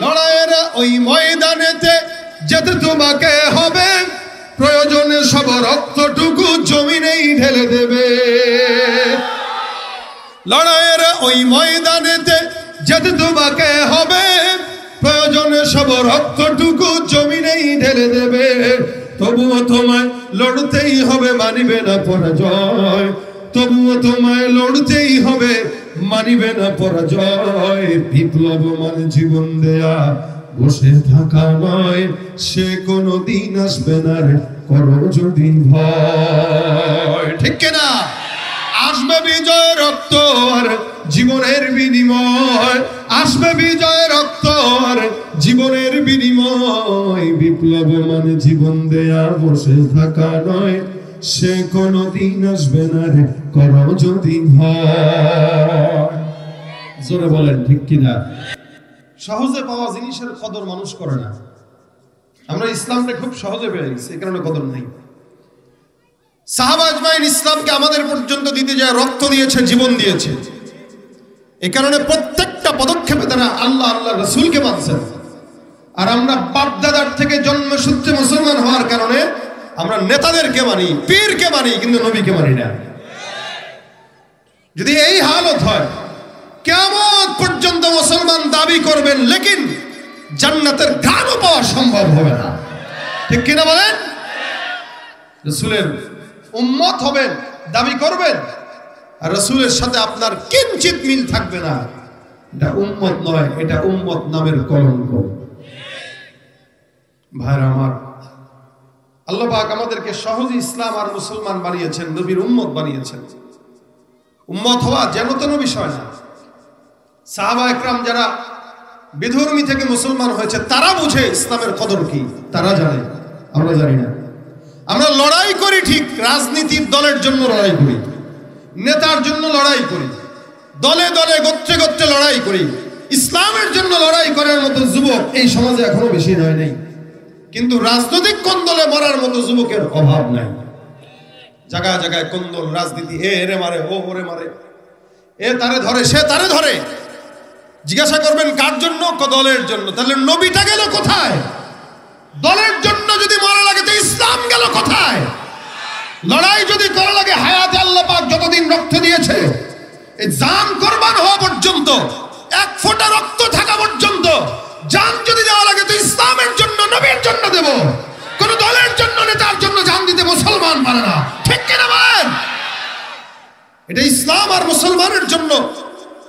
লড়াইয়ের ওই ময়দানেতে যেতে তোমাকে হবে, প্রয়োজনে সব রক্তটুকু জমিনেই ঢেলে দেবে। লড়াইয়ের ওই ময়দানেতে যেতে তোমাকে হবে, প্রয়োজনে সব রক্তটুকু জমিনেই ঢেলে দেবে। তবুও তোমায় লড়তেই হবে, মানিবে না পরাজয়। তবুও তোমায় লড়তেই হবে, মানিবে না পরাজয়। বিপ্লব মানে জীবন দেয়া, বসে থাকা নয়, সে কোনো দিন আসবে না রে, করো যদি ভয়। ঠিক কিনা? আসবে বিজয় রক্ত আর জীবনের বিনিময়, আসবে বিজয় রক্ত আর জীবনের বিনিময়। বিপ্লব মানে জীবন দেয়া, বসে থাকা নয়, সে কোনো দিন আসবে না রে, করো যদি ভয়। জোরে বলেন ঠিক কিনা? সহজে পাওয়া জিনিসের কদর মানুষ করে না। আমরা ইসলামকে খুব সহজে পেয়ে গেছি, এই কারণে কদর নেই। সাহাবা আজমাইন ইসলামকে আমাদের পর্যন্ত দিতে যায় রক্ত দিয়েছে, জীবন দিয়েছে। এই কারণে প্রত্যেকটা পদক্ষেপে তারা আল্লাহ আল্লাহ রাসূলকে মানছেন। আর আমরা বাপদাদার থেকে জন্মসূত্রে মুসলমান হওয়ার কারণে আমরা নেতাদেরকে মানি, পীরকে মানি, কিন্তু নবীকে মানি না। যদি এই হালত হয়, কিয়ামত পর্যন্ত মুসলমান দাবি করবেন, লেকিন জান্নাতের ঘ্রাণও পাওয়া সম্ভব হবে না। ঠিক কিনা বলেন? রাসূলের উম্মত হবেন, দাবি করবেন, আর রাসূলের সাথে আপনার কিঞ্চিত মিল থাকবে না, এটা উম্মত নয়, এটা উম্মত নামের কলঙ্ক। ভাইরা আমার, আল্লাহ পাক আমাদেরকে সহজে ইসলাম আর মুসলমান বানিয়েছেন, নবীর উম্মত বানিয়েছেন। উম্মত হওয়া যেন তেন বিষয় না। সাহাবা একরাম যারা বিধর্মী থেকে মুসলমান হয়েছে, তারা বুঝে ইসলামের কদর কি, তারা জানে, আমরা জানি না। আমরা লড়াই করি ঠিক, রাজনীতির দলের জন্য লড়াই করি, নেতার জন্য লড়াই করি, দলে দলে গোত্রে গোত্রে লড়াই করি। ইসলামের জন্য লড়াই করার মতো যুবক এই সমাজে এখনো বেশি নয় নাই, কিন্তু রাজনৈতিক কোন্দলে মরার মতো যুবকের অভাব নাই। জায়গায় জায়গায় কোন্দল, রাজনীতি, এ এরে মারে, ও ওরে মারে, এ তারে ধরে, সে তারে ধরে। জিজ্ঞাসা করবেন কার জন্য? দলের জন্য। তাহলে নবীটা গেল কোথায়? দলের জন্য যদি মরা লাগে তো ইসলাম গেল কোথায়? লড়াই যদি করা লাগে, হায়াতে আল্লাহ পাক যতদিন রক্ত দিয়েছে, এই জান কুরবান হওয়া পর্যন্ত, এক ফোঁটা রক্ত থাকা পর্যন্ত জান যদি দেওয়া লাগে তো ইসলামের জন্য, নবীর জন্য দেব। কোন দলের জন্য, নেতার জন্য জান দিতে মুসলমান পারে না। ঠিক কিনা বলেন? এটা ইসলাম আর মুসলমানের জন্য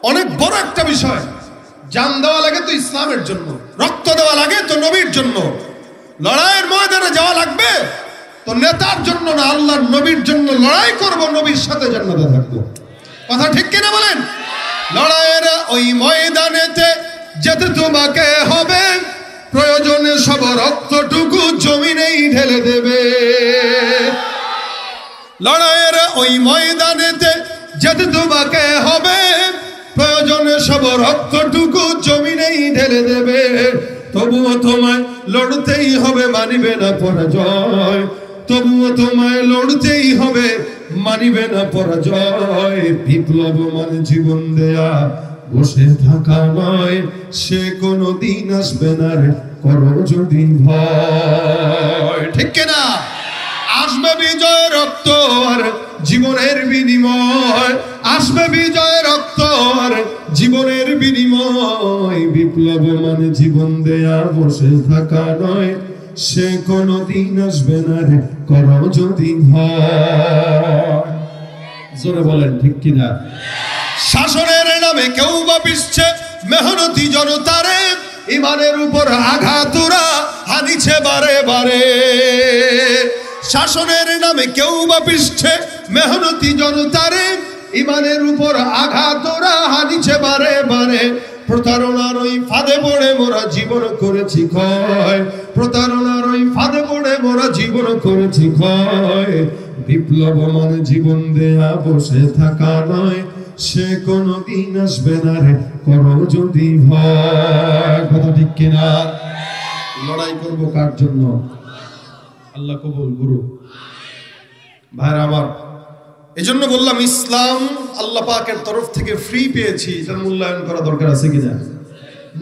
অনেক বড় একটা বিষয়। জান দেওয়া লাগে তো ইসলামের জন্য, রক্ত দেওয়া লাগে তো নবীর জন্য। লড়াইয়ের ময়দানে যাওয়া লাগবে তো নেতার জন্য না, আল্লাহর নবীর জন্য লড়াই করব, নবীর সাথে জান্নাতে থাকবো। কথা ঠিক কিনা বলেন? লড়াইয়ের ওই ময়দানেতে যেতে তোমাকে হবে, প্রয়োজনে সব রক্তটুকু জমিনেই ঢেলে দেবে। লড়াইয়ের ওই ময়দানেতে যেতে তোমাকে হবে, প্রয়োজনে সব রক্তটুকু জমিনেই ঢেলে দেবে। তবুও তোমায় লড়তেই হবে, মানিবে না পরাজয়। তবুও তোমায় লড়তেই হবে, মানিবে না পরাজয়। বিপ্লব মানে জীবন দেয়া, বসে থাকা নয়, সে কোনো দিন আসবে না রে, করো যদি ভয়। ঠিক কিনা? আসবে বিজয় রক্ত আর জীবনের বিনিময়, আসবে বিজয় রক্ত আর জীবনের বিনিময়। বিপ্লব মানে জীবন দেয়া, বসে থাকা নয়, সে কোনো দিন আসবে না রে, করো যদি ভয়। জোরে বলেন ঠিক কিনা? শাসনের নামে কেউ বা পিছছে মেহনতি জনতারে, ইমানের উপর আঘাতুরা হানিছে বারে বারে। শাসনের নামে কেউ বা পিছছে মেহনতি জনতারে, ইমানের উপর আঘাতুরা হানিছে বারে বারে। প্রতারণার ওই ফাঁদে পড়ে মোরা জীবন করেছি ক্ষয়, প্রতারণার ওই ফাঁদে পড়ে মোরা জীবন করেছি ক্ষয়। বিপ্লব মানে জীবন দেয়া, বসে থাকা নয়, সে কোনো দিন আসবে না রে, করো যদি ভয়। কথা ঠিক কিনা? লড়াই করবো কার জন্য? আল্লাহ কবুল গুরু। ভাইরা আমার, এজন্য বললাম ইসলাম আল্লাহ পাকের তরফ থেকে ফ্রি পেয়েছি, এটার মূল্যায়ন করা দরকার আছে কিনা?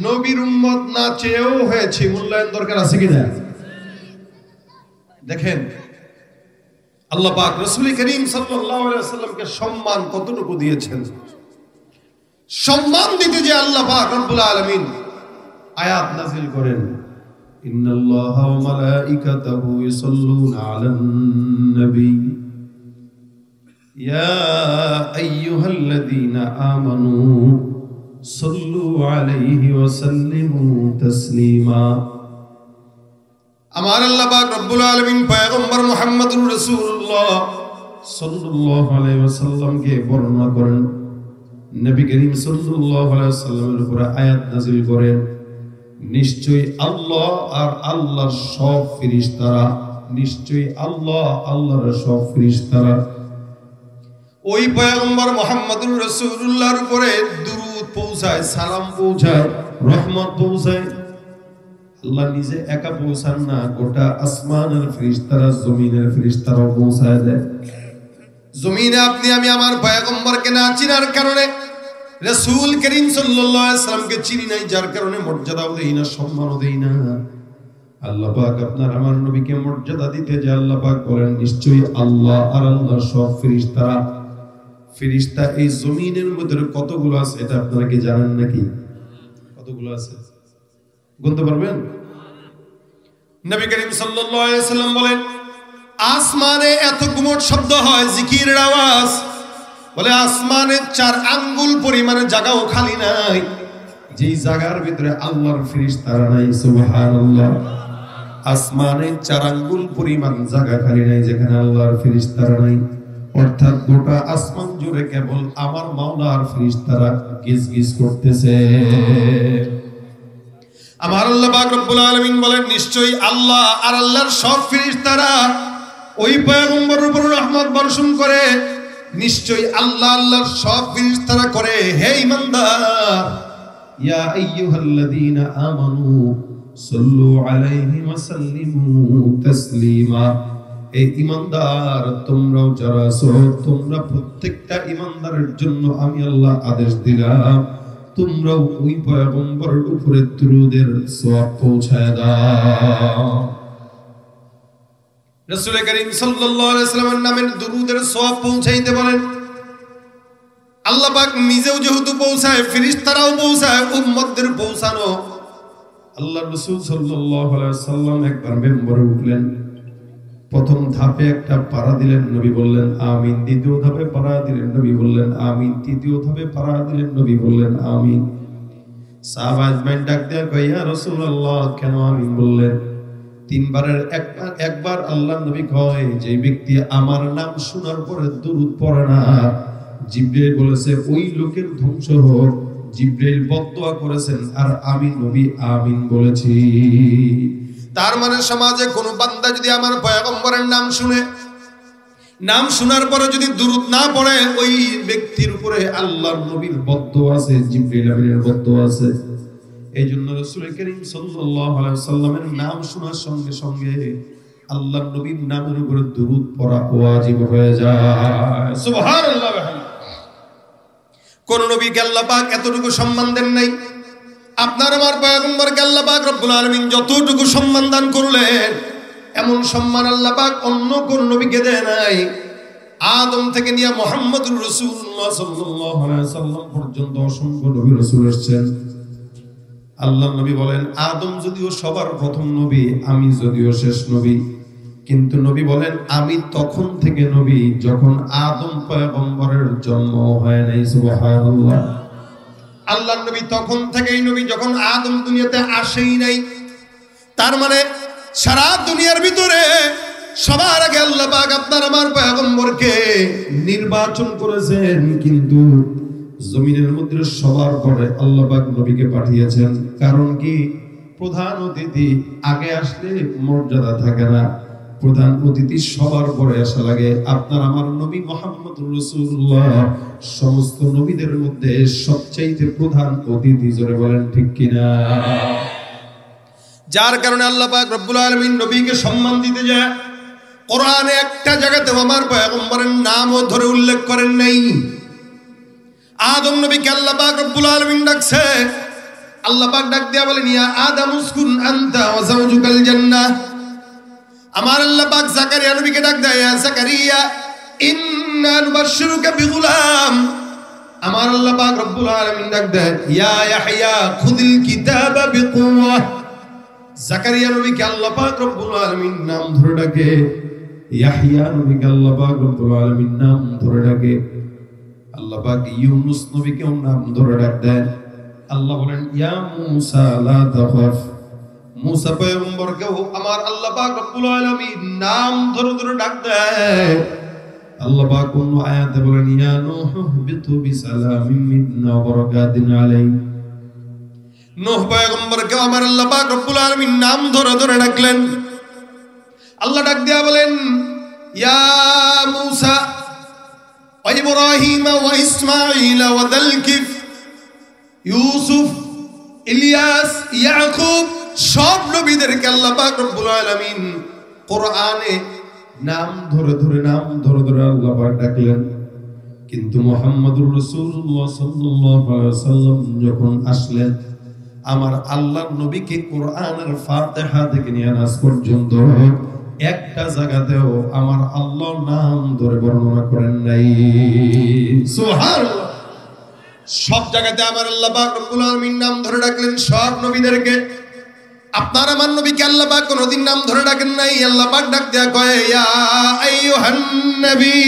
নবীর উম্মত না চেয়েও হয়েছে, মূল্যায়ন দরকার আছে কিনা? দেখেন আল্লাহ পাক রাসূল করিম সাল্লাল্লাহু আলাইহি ওয়াসাল্লামকে সম্মান কতটুকু দিয়েছেন। সম্মান দিতে যে আল্লাহ পাক রব্বুল আলামিন আয়াত নাযিল করেন, ইন্নাল্লাহা ওয়া মালাইকাতাহু ইউসাল্লুনা আলান নবী ইয়া আইয়ুহাল্লাযীনা আমানু সাল্লু আলাইহি ওয়া সাল্লিমু তাসলিমা। আমার আল্লাহ পাক রব্বুল আলামিন পয়গম্বর মুহাম্মদুর রাসূলুল্লাহ সাল্লাল্লাহু আলাইহি ওয়াসাল্লামকে বর্ণনা করেন, নবী করিম সাল্লাল্লাহু আলাইহি ওয়াসাল্লামের উপর আয়াত নাযিল করেন, নিশ্চয়ই আল্লাহ আর আল্লাহর সব ফেরেশতারা, নিশ্চয়ই আল্লাহ আল্লাহর সব ফেরেশতারা ওই পয়গম্বর মুহাম্মদুর রাসূলুল্লাহর উপরে দুরূদ পৌঁছায়, সালাম পৌঁছায়, রহমত পৌঁছায়। আল্লাহ নিজে একা পৌঁছান না, গোটা আসমানের ফেরেশতারা, জমিনের ফেরেশতারা পৌঁছায় দেয়। জমিনে আপনি আমি আমার পয়গম্বরকে না চিনার কারণে, রাসূল করিম সাল্লাল্লাহু আলাইহি ওয়াসাল্লামকে চিনি নাই, যার কারণে মর্যাদাও দেই না, সম্মানও দেই না। আল্লাহ পাক আপনার আমার নবীকে মর্যাদা দিতে যে আল্লাহ পাক বলেন, নিশ্চয়ই আল্লাহ আর আল্লাহর সব ফেরেশতারা। ফেরেশতা এই জমিনের মধ্যে কতগুলো আছে এটা আপনারা কি জানেন নাকি? কতগুলো আছে গুনতে পারবেন? নবী করিম সাল্লাল্লাহু আলাইহি ওয়াসাল্লাম বলেন, আসমানে এত গুমট শব্দ হয়, জিকিরের আওয়াজ, বলে আসমানে 4 আঙ্গুল পরিমাণে জায়গাও খালি নাই, যেই জায়গার ভিতরে আল্লাহর ফেরেশতারা নাই। সুবহানাল্লাহ। আসমানে 4 আঙ্গুল পরিমাণ জায়গা খালি নাই যেখানে আল্লাহর ফেরেশতারা নাই। অর্থাৎ গোটা আসমান জুড়ে কেবল আমার মাওলার ফেরেশতারা গিজগিজ করতেছে। আমার আল্লাহ পাক রব্বুল আলামিন বলেন, নিশ্চয়ই আল্লাহ আর আল্লাহর সব ফেরেশতারা ওই পয়গম্বরের উপর রহমত বর্ষণ করে, নিশ্চয়ই আল্লাহ আল্লাহর সব ফেরেশতারা করে, হে ঈমানদার, ইয়া আইয়ুহাল্লাযীনা আমানু সাল্লু আলাইহি ওয়া সাল্লিমু তাসলিমা। এই ঈমানদার তোমরাও যারা আছো, তোমরা প্রত্যেকটা ঈমানদারের জন্য আমি আল্লাহ আদেশ দিলাম, তোমরাও ওই পয়গম্বরের উপরে দুরূদের সওয়াব পৌঁছায় দাও। রাসূল করিম সাল্লাল্লাহু আলাইহি ওয়াসাল্লামের নামে দুরূদের সওয়াব পৌঁছাইতে বলেন। আল্লাহ পাক নিজেও যেহেতু পৌঁছায়, ফেরেশতারাও পৌঁছায়, উম্মতদের পৌঁছানো। আল্লাহর রাসূল সাল্লাল্লাহু আলাইহি ওয়াসাল্লাম একবার মিম্বরে উঠলেন, প্রথম ধাপে একটা পাড়া দিলেন, নবী বললেন আমিন। দ্বিতীয় ধাপে পাড়া দিলেন, নবী বললেন আমিন। তৃতীয় ধাপে পাড়া দিলেন, নবী বললেন আমিন। সাহাবা আজমাইন ডাক দেয়া কয়, ইয়া রাসূলুল্লাহ, কেন আমিন বললেন? 3 বারের একবার আল্লাহর নবী কয়, যে ব্যক্তি আমার নাম শোনার পরে দুরূদ পড়ে না, জিবরাইল বলেছে ওই লোকের ধ্বংস হোক। জিবরাইল বদদুয়া করেছেন আর আমি নবী আমিন বলেছি। তার মানে সমাজে কোন বান্দা যদি আমার পয়গম্বরের নাম শুনে, নাম শোনার পরে যদি দুরূদ না পড়ে, ওই ব্যক্তির উপরে আল্লাহর নবীর বদদুয়া আছে, জিবরাইল আমিনের বদদুয়া আছে। এইজন্য রাসূল করিম সাল্লাল্লাহু আলাইহি ওয়াসাল্লামের নাম শোনার সঙ্গে সঙ্গে আল্লাহর নবীর নামের উপরে দুরূদ পড়া ওয়াজিব হয়ে যায়। সুবহানাল্লাহ। কোন নবীকে আল্লাহ পাক এতটুকু সম্মান দেন নাই? আপনার আমার পয়গম্বরকে আল্লাহ পাক রব্বুল আলামিন যতটুকু সম্মান দান করলেন, এমন সম্মান আল্লাহ পাক অন্য কোন নবীকে দেয় নাই। আদম থেকে নিয়ে মুহাম্মদুর রাসূলুল্লাহ সাল্লাল্লাহু আলাইহি ওয়াসাল্লাম পর্যন্ত অসংখ্য নবী রাসূল এসেছেন। আল্লাহর নবী বলেন, আদম যদিও সবার প্রথম নবী, আমি যদিও শেষ নবী, কিন্তু নবী বলেন আমি তখন থেকে নবী যখন আদম পয়গম্বরের জন্ম হয় নাই। সুবহানাল্লাহ। আল্লাহর নবী তখন থেকেই নবী যখন আদম দুনিয়াতে আসেই নাই। তার মানে সারা দুনিয়ার ভিতরে সবার আগে আল্লাহ পাক আপনার আমার পয়গম্বরকে নির্বাচন করেছেন, কিন্তু জমিনের মধ্যে সবার পরে আল্লাহ পাক নবীকে পাঠিয়েছেন। কারণ কি? প্রধান অতিথি আগে আসলে মর্যাদা থাকে না, প্রধান অতিথি সবার পরে আসা লাগে। আপনার আমার নবী মুহাম্মদুর রাসূলুল্লাহ সমস্ত নবীদের মধ্যে সবচাইতে প্রধান অতিথি, জোরে বলেন ঠিক কিনা? যার কারণে আল্লাহ পাক রব্বুল আলামিন নবীকে সম্মান দিতে যায় কোরআনে একটা জায়গাতে আমার পয়গম্বরের নামও ধরে উল্লেখ করেন নাই। আদম নবীকে আল্লাহ পাক রব্বুল আলামিন ডাকছে, আল্লাহ পাক ডাক দিয়া বলেন ইয়া আদম উসকুন আনতা ওয়া যাওজুকাল জান্নাহ। আমার আল্লাহ পাক জাকারিয়া নবীকে ডাক দেয় ইয়া জাকারিয়া ইন্না নুবাশশিরুকা বিগুলাম। আমার আল্লাহ পাক রব্বুল আলামিন ডাক দেয় ইয়া ইয়াহইয়া খুযিল কিতাবা বিকুওয়া। জাকারিয়া নবীকে আল্লাহ পাক রব্বুল আলামিন নাম ধরে ডাকে, ইয়াহইয়া নবীকে আল্লাহ পাক রব্বুল আলামিন নাম ধরে ডাকে। আল্লাহ পাক ইউনুস নবীকে নাম ধরে ডাক দেন। আল্লাহ বলেন ইয়া মূসা লা তাখাফ। মূসা পয়গম্বরকেও আমার আল্লাহ পাক রব্বুল আলামিন নাম ধরে ধরে ডাক দেয়। আল্লাহ পাক কোন আয়াতে বলেন ইয়া নূহ বিতু বিসালামিন মিন্না ওয়া বারাকাতিন আলাইহি। নূহ পয়গম্বরকেও আমার আল্লাহ পাক রব্বুল আলামিন নাম ধরে ধরে ডাকলেন। আল্লাহ ডাক দিয়া বলেন ইয়া মূসা ওয়া ইব্রাহিম ওয়া ইসমাঈল ওয়া যালকিফ, ইউসুফ, ইলিয়াস, ইয়াকুব, সব নবীদেরকে আল্লাহ পাক রব্বুল আলামিন কোরআনে নাম ধরে ধরে আল্লাহ পাক ডাকলেন। কিন্তু মুহাম্মদুর রাসূলুল্লাহ সাল্লাল্লাহু আলাইহি ওয়াসাল্লাম যখন আসলেন, আমার আল্লাহর নবীকে কোরআনের ফাতিহা থেকে নিয়ে নাস পর্যন্ত একটা জায়গাতেও আমার আল্লাহর নাম ধরে বর্ণনা করেন নাই। সুবহানাল্লাহ। সব জায়গাতে আমার আল্লাহ পাক রব্বুল আলামিন নাম ধরে ডাকলেন সব নবীদেরকে। আপনার আমার নবীকে আল্লাহ পাক কোনদিন নাম ধরে ডাকেন নাই। আল্লাহ পাক ডাক দেয়া কয় ইয়া আইয়ুহান নবী,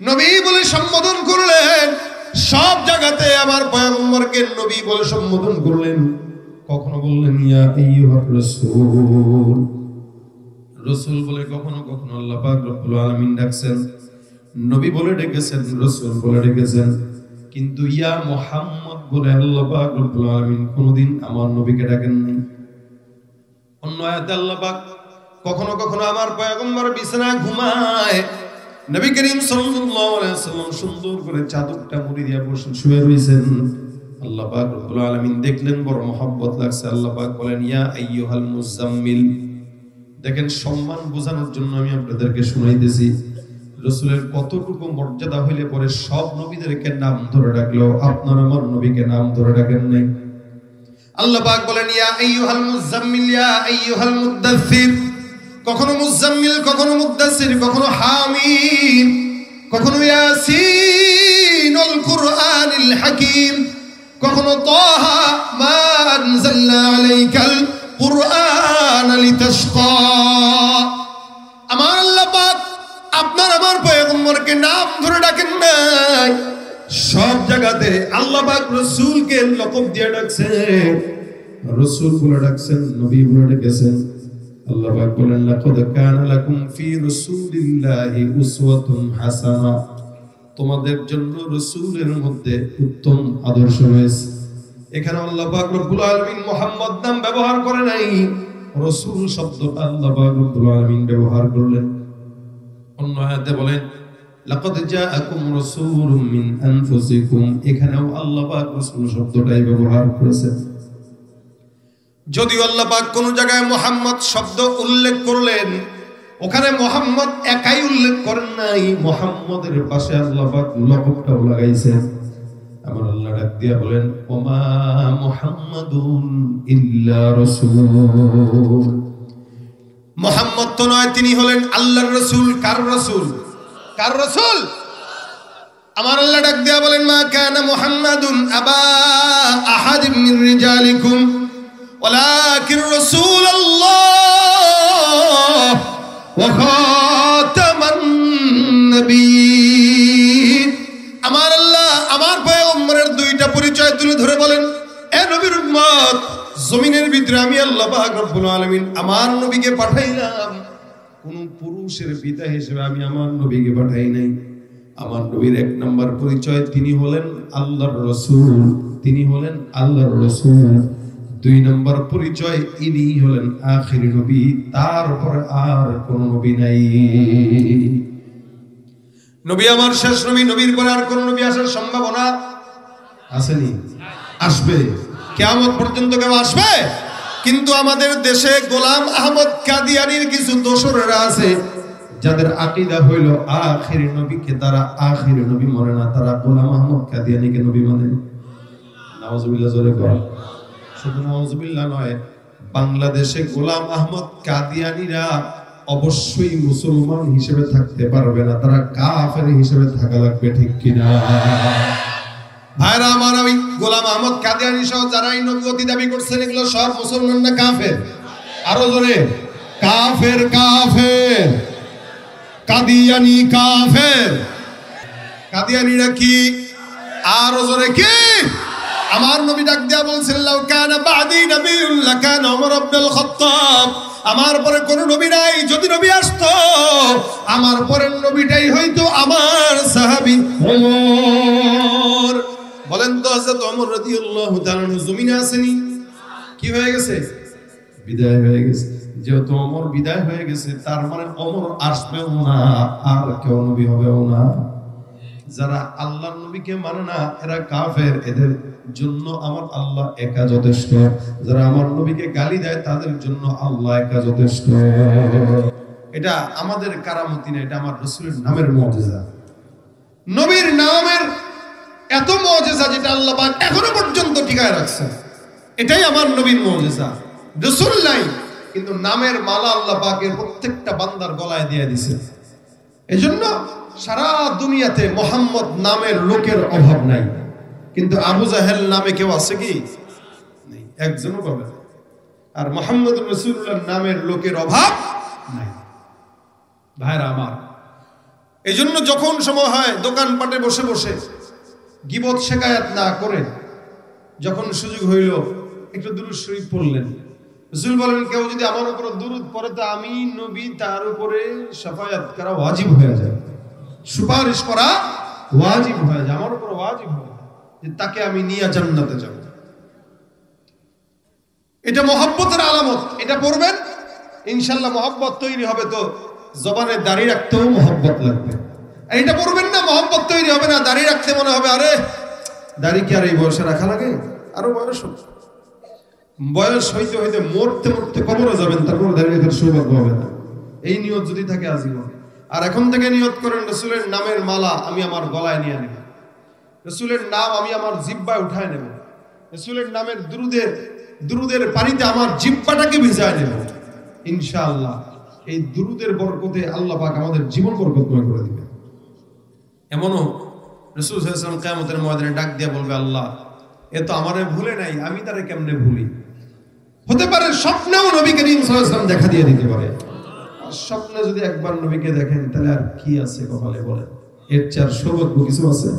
নবী বলে সম্বোধন করলেন। সব জায়গাতে আমার পয়গম্বরকে নবী বলে সম্বোধন করলেন। কখনো বললেন ইয়া আইয়ুহার রাসূল, রাসূল বলে কখনো কখনো আল্লাহ পাক রব্বুল আলামিন ডাকছেন। নবী বলে ডেকেছেন, রাসূল বলে ডেকেছেন। কিন্তু ইয়া মুহাম্মদ বলে আল্লাহ পাক রব্বুল আলামিন কোনদিন আমার নবীকে ডাকেন নাই। অন্য আয়াতে আল্লাহ পাক কখনো কখনো আমার পয়গম্বর বিছানায় ঘুমায়, নবী করিম সাল্লাল্লাহু আলাইহি ওয়াসাল্লাম সুন্দর করে চাদরটা মুড়ি দিয়ে বসে শুয়ে রইছেন। আল্লাহ পাক রব্বুল আলামিন দেখলেন বড় মহব্বত লাগছে। আল্লাহ পাক বলেন ইয়া আইয়ুহাল মুজাম্মিল। দেখেন সম্মান বোঝানোর জন্য আমি আপনাদেরকে শুনাইতেছি। রাসূলের কতটুকু মর্যাদা হইলে পরে সব নবীদেরকে নাম ধরে ডাকলো, আপনার আমার নবীকে নাম ধরে ডাকেন নাই। আল্লাহ পাক বলেন ইয়া আইয়ুহাল মুজাম্মিল ইয়া আইয়ুহাল মুদ্দাসসির। কখনো মুজাম্মিল, কখনো মুদ্দাসসির, কখনো হামিম, কখনো ইয়াসিনুল কুরআনিল হাকীম, কখনো তাহা মা আনজালনা আলাইকাল কুরআনা লিতাশকা। আমার আল্লাহ পাক আপনার আমার পয়গম্বরকে নাম ধরে ডাকেন নাই। সব জায়গাতে আল্লাহ পাক রাসূলকে লকব দিয়ে ডাকছেন, রাসূল বলে ডাকছেন, নবী বলে ডেকেছেন। আল্লাহ পাক বলেন লাকাদ কানা লাকুম ফি রাসূলিল্লাহি উসওয়াতুন হাসানাহ। তোমাদের জন্য রাসূলের মধ্যে উত্তম আদর্শ রয়েছে। এখানে আল্লাহ পাক রব্বুল আলামিন মুহাম্মদ নাম ব্যবহার করে নাই, রাসূল শব্দটা আল্লাহ পাক রব্বুল আলামিন ব্যবহার করলেন। অন্য আয়াতে বলেন লাকাদ জাআকুম রাসূলুম মিন আনফুসিকুম। এখানেও আল্লাহ পাক রাসূল শব্দটাই ব্যবহার করেছেন। যদিও আল্লাহ পাক কোন জায়গায় মুহাম্মদ শব্দ উল্লেখ করলেন, ওখানে মুহাম্মদ একাই উল্লেখ করেন নাই, মুহাম্মদের পাশে আল্লাহ পাক লকবটাও লাগাইছেন। আমার আল্লাহ ডাক দিয়া বলেন ওমা মুহাম্মাদুন ইল্লা রাসূল। মুহাম্মদ তো নয়, তিনি হলেন আল্লাহর রাসূল। কার রাসূল? কার রাসূল? আমার আল্লাহ ডাক দিয়া বলেন মা কানা মুহাম্মাদুন আবা আহাদিম মিন রিজালিকুম ওয়ালাকিন রাসূলুল্লাহ ওয়া খাতামান নবিয়্যিন। আমার আল্লাহ আমার পয়গম্বরের দুইটা পরিচয় তুলে ধরে বলেন এ নবীর উম্মত, জমিনের ভিতরে আমি আল্লাহ পাক রব্বুল আলামিন আমার নবীকে পাঠাইলাম। কোন পুরুষের পিতা হিসেবে আমি আমার নবীকে পাঠাই নাই। আমার নবীর এক নাম্বার পরিচয় তিনি হলেন আল্লাহর রাসূল, তিনি হলেন আল্লাহর রাসূল। দুই নাম্বার পরিচয় ইনি হলেন আখির নবী, তারপর আর কোন নবী নাই। নবী আমার শেষ নবী, নবীর পরে আর কোন নবী আসার সম্ভাবনা আসেনি, আসবে কিয়ামত পর্যন্ত। কেউ আসবে? কিন্তু আমাদের দেশে গোলাম আহমদ কাদিয়ানির কিছু দোসরেরা আছে যাদের আকীদা হইল আখির নবীকে তারা আখির নবী মনে না, তারা গোলাম আহমদ কাদিয়ানিকে নবী মানে। নাউজুবিল্লাহ জোরে কর। শুধু নাউজুবিল্লাহ নয়, বাংলাদেশে গোলাম আহমদ কাদিয়ানীরা অবশ্যই মুসলমান হিসেবে থাকতে পারবে না, তারা কাফের হিসেবে থাকা লাগবে, ঠিক কিনা? ভাইরা আমার, ওই গোলাম আহমদ কাদিয়ানী সহ যারা এই নবুয়তি দাবি করছেন এগুলো সব মুসলমান না কাফের? আরো জোরে, কাফের কাফের, কাদিয়ানী কাফের। কাদিয়ানীরা কি? আরো জোরে কি? আমার নবী ডাক দিয়া বলছেন, লাউ কানা বাদি নবিয়্যুন লাকানা ওমর ইবনুল খাত্তাব, আমার পরে কোন নবী নাই, যদি নবী আসতো আমার পরের নবীটাই হয়তো আমার সাহাবী ওমর। বলেন তো হযরত ওমর রাদিয়াল্লাহু তাআলা জমিনে আসেনি? কি হয়ে গেছে? বিদায় হয়ে গেছে। যেহেতু ওমর বিদায় হয়ে গেছে, তার মানে ওমর আসবেও না, আর কেউ নবী হবেও না। যারা আল্লাহর নবীকে মানে না এরা কাফের, এদের জন্য আমার আল্লাহ একা যথেষ্ট। যারা আমার নবীকে গালি দেয় তাদের জন্য আল্লাহ একা যথেষ্ট। এটা আমাদের কারামতি না, এটা আমার রাসূলের নামের মুজিজা। নবীর নামের এত মুজিজা যেটা আল্লাহ পাক এখনো পর্যন্ত টিকায় রাখছে, এটাই আমার নবীর মুজিজা। রাসূল নাই, কিন্তু নামের মালা আল্লাহ পাকের প্রত্যেকটা বান্দার গলায় দিয়ে দিয়েছে। এজন্য সারা দুনিয়াতে মোহাম্মদ নামের লোকের অভাব নাই, কিন্তু আবু জাহেল নামে কেউ আছে কি? নেই, একজনও পাবে না। আর মুহাম্মদ রাসূলুল্লাহ নামের লোকের অভাব নাই। ভাইরা আমার, এজন্য যখন সময় হয় দোকানপাটে বসে বসে গীবত শিকায়াত না করে, যখন সুযোগ হইল একটু দুরূদ শরীফ পড়লেন। রাসূল বলেন, কেউ যদি আমার উপর দুরূদ পড়ে তো আমি নবী তার উপরে শাফায়াত করা ওয়াজিব হয়ে যায়, সুপারিশ করা ওয়াজিব হয়ে যায়, আমার উপর ওয়াজিব হয়ে যায় যে তাকে আমি নিয়ে জান্নাতে যাব। এটা মহব্বতের আলামত। এটা পড়বেন, ইনশাআল্লাহ মহব্বত তৈরি হবে। তো জবানে দাঁড়িয়ে রাখতেও মহব্বত লাগবে। আর এটা পড়বেন না, মহব্বত তৈরি হবে না। দাঁড়িয়ে রাখতে মনে হবে আরে দাড়ি কি আর এই বয়সে রাখা লাগে? আরো বয়স হোক, বয়স হইতে হইতে মরতে মরতে কবরে যাবেন, তারপর দাঁড়িয়ে রাখার সৌভাগ্য হবে না। এই নিয়ত যদি থাকে আজীবন। আর এখন থেকে নিয়ত করেন, রাসূলের নামের মালা আমি আমার গলায় নিয়ে নেব, রাসূলের নাম আমি আমার জিহ্বায় উঠায় নেব, রাসূলের নামের দুরুদের পানিতে আমার জিহ্বাটাকে ভিজায় নেব। ইনশাআল্লাহ এই দুরুদের বরকতে আল্লাহ পাক আমাদের জীবন বরকতময় করে দিবেন। এমনও রাসূল সাল্লাল্লাহু আলাইহি ওয়াসাল্লাম কিয়ামতের ময়দানে ডাক দিয়ে বলবে, আল্লাহ এ তো আমারে ভুলে নাই, আমি তারে কেমনে ভুলি? হতে পারে স্বপ্নেও নবী করিম সাল্লাল্লাহু আলাইহি ওয়াসাল্লাম দেখা দিয়ে দিতে পারে। স্বপ্নে যদি একবার নবীকে দেখেন তাহলে আর কি আছে কপালে? বলেন, এর চার সৌভাগ্য কিছু আছে?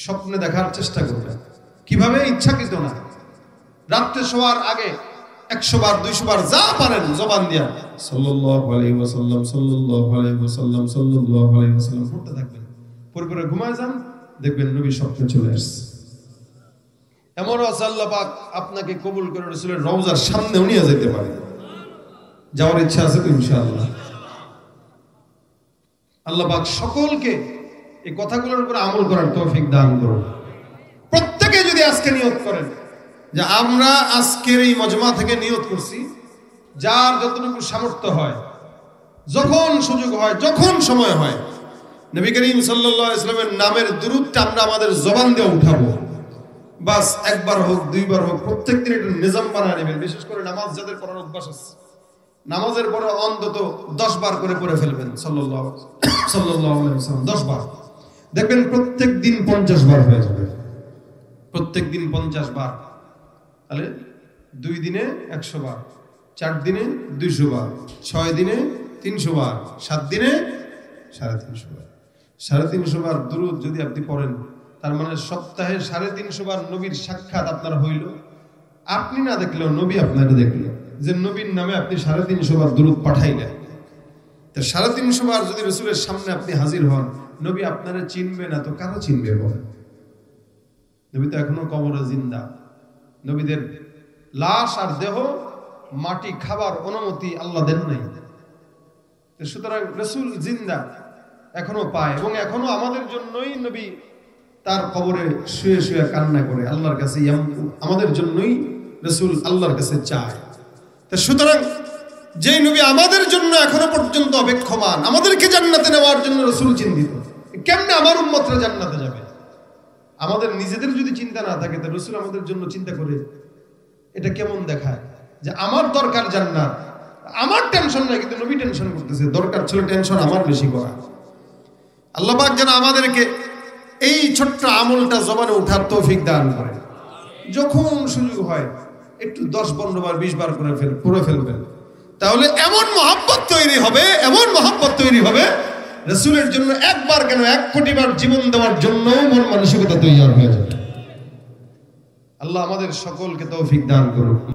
স্বপ্নে দেখার চেষ্টা করবেন, কিভাবে? ইচ্ছাকৃত না, রাত্রে শোয়ার আগে 100 বার 200 বার যা পারেন জবান দিয়া সাল্লাল্লাহু আলাইহি ওয়াসাল্লাম সাল্লাল্লাহু আলাইহি ওয়াসাল্লাম সাল্লাল্লাহু আলাইহি ওয়াসাল্লাম পড়তে থাকবেন। পরে ঘুমায় যান, দেখবেন নবী স্বপ্নে চলে আসছে। এমনও আছে আল্লাহ পাক আপনাকে কবুল করে রাসূলের রওজার সামনেও নিয়ে যেতে পারে। যাওয়ার ইচ্ছা আছে তো ইনশাআল্লাহ? আল্লাহ পাক সকলকে এই কথাগুলোর উপর আমল করার তৌফিক দান করুন। প্রত্যেকে যদি আজকে নিয়ত করেন যে আমরা আজকের এই মজমা থেকে নিয়ত করছি, যার যতটুকু সামর্থ্য হয়, যখন সুযোগ হয়, যখন সময় হয়, নবী করিম সাল্লাল্লাহু আলাইহি ওয়াসাল্লামের নামের দুরূদটা আমরা আমাদের জবান দিয়ে উঠাবো। বাস একবার হোক, দুইবার হোক, প্রত্যেকদিন একটা নিজাম বানায় নেবেন। বিশেষ করে নামাজ যাদের পড়ার অভ্যাস আছে, নামাজের পরে অন্তত 10 বার করে পড়ে ফেলবেন সাল্লাল্লাহু আলাইহি ওয়াসাল্লাম। 10 বার দেখবেন প্রত্যেক দিন 50 বার হয়ে যাবে। প্রত্যেক দিন 50 বার, তাহলে 2 দিনে 100 বার, 4 দিনে 200 বার, 6 দিনে 300 বার, 7 দিনে 350 বার। 350 বার দুরূদ যদি আপনি পড়েন, তার মানে সপ্তাহে 350 বার নবীর সাক্ষাৎ আপনার হইল। আপনি না দেখলেও নবী আপনাকে দেখল, যে নবীর নামে আপনি 350 বার দুরূদ পাঠাইলেন। তো 350 বার যদি রাসূলের সামনে আপনি হাজির হন, নবী আপনারে চিনবে না তো কারা চিনবে? বলেন, নবী তো এখনো কবরে জিন্দা। নবীদের লাশ আর দেহ মাটি খাবার অনুমতি আল্লাহ দেন নাই। সুতরাং রাসূল জিন্দা, এখনো পায়, এবং এখনো আমাদের জন্যই নবী তার কবরে শুয়ে শুয়ে কান্না করে আল্লাহর কাছে, আমাদের জন্যই রাসূল আল্লাহর কাছে চায়। তা সুতরাং যেই নবী আমাদের জন্য এখনো পর্যন্ত অপেক্ষমান, আমাদেরকে জান্নাতে নেওয়ার জন্য রাসূল চিন্তিত, কেমনে আমার উম্মতরা জান্নাতে যাবে? আমাদের নিজেদের যদি চিন্তা না থাকে, তো রাসূল আমাদের জন্য চিন্তা করে, এটা কেমন দেখায় যে আমার দরকার জান্নাত, আমার টেনশন নাই, কিন্তু নবী টেনশন করতেছে। দরকার ছিল টেনশন আমার বেশি করা। আল্লাহ পাক যেন আমাদেরকে এই ছোট্ট আমলটা জবানে উঠার তৌফিক দান করে। যখন সুযোগ হয় একটু 10-15 বার 20 বার করে ফেলবেন, তাহলে এমন মহব্বত তৈরি হবে, এমন মহব্বত তৈরি হবে, রাসূলের জন্য একবার কেন 1 কোটি বার জীবন দেওয়ার জন্য মন মানসিকতা তৈরি হয়ে যাবে। আল্লাহ আমাদের সকলকে তৌফিক দান করুন।